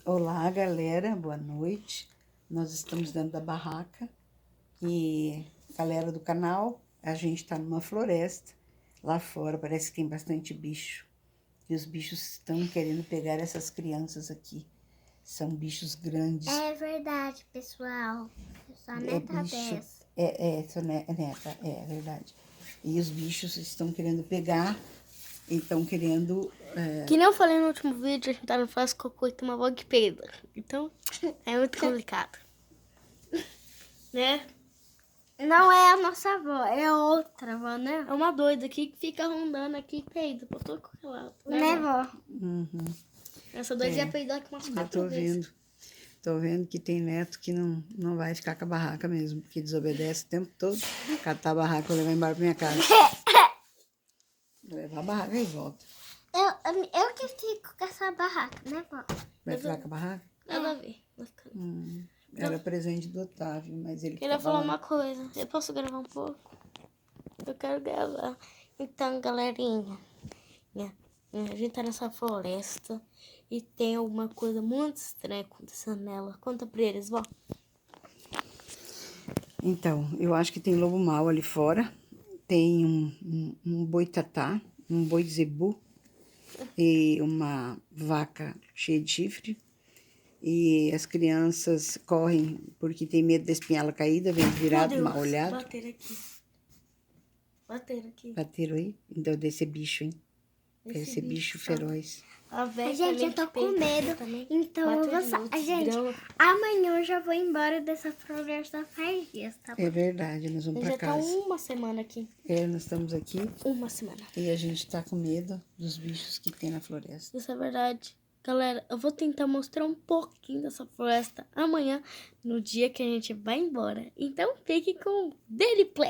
Olá, galera, boa noite. Nós estamos dentro da barraca e, galera do canal, a gente tá numa floresta. Lá fora parece que tem bastante bicho e os bichos estão querendo pegar essas crianças aqui. São bichos grandes. É verdade, pessoal. Eu sou a neta dessa. Sou neta, é verdade. E os bichos estão querendo pegar e estão querendo... Que nem eu falei no último vídeo, a gente tá no faz cocô e tem uma avó que peida. Então, é muito complicado. Né? Não é a nossa avó, é outra avó, né? É uma doida aqui que fica rondando aqui e peida por todo qualquer lado. Né, vó? Uhum. Essa doida já peidou aqui umas 4 vezes. Tô vendo que tem neto que não vai ficar com a barraca mesmo, porque desobedece o tempo todo. Catar a barraca, eu levar embora pra minha casa. Vou levar a barraca e volta. Eu que fico com essa barraca, né, vó? Vai ficar com a barraca? Nada a ver. Vai ficar. Era presente do Otávio, mas ele Queria ficava falar lá. uma coisa. Eu posso gravar um pouco? Eu quero gravar. Então, galerinha, a gente tá nessa floresta e tem alguma coisa muito estranha acontecendo nela. Conta pra eles, vó. Então, eu acho que tem lobo mau ali fora. Tem um boitatá, um boi zebu e uma vaca cheia de chifre. E as crianças correm porque tem medo da espinhala caída, vem virado, mal olhado. Bateram aqui. Bateram aqui. Bateram aí? Então desse bicho, hein? Esse bicho feroz. A velha Gente, eu tô com medo. Então, eu vou... Gente, amanhã eu já vou embora dessa floresta faz dias, tá bom? É verdade, nós vamos Já pra tá casa. uma semana aqui. Nós estamos aqui Uma semana. e a gente tá com medo dos bichos que tem na floresta. Isso é verdade. Galera, eu vou tentar mostrar um pouquinho dessa floresta amanhã, no dia que a gente vai embora. Então fique com o Daily Play.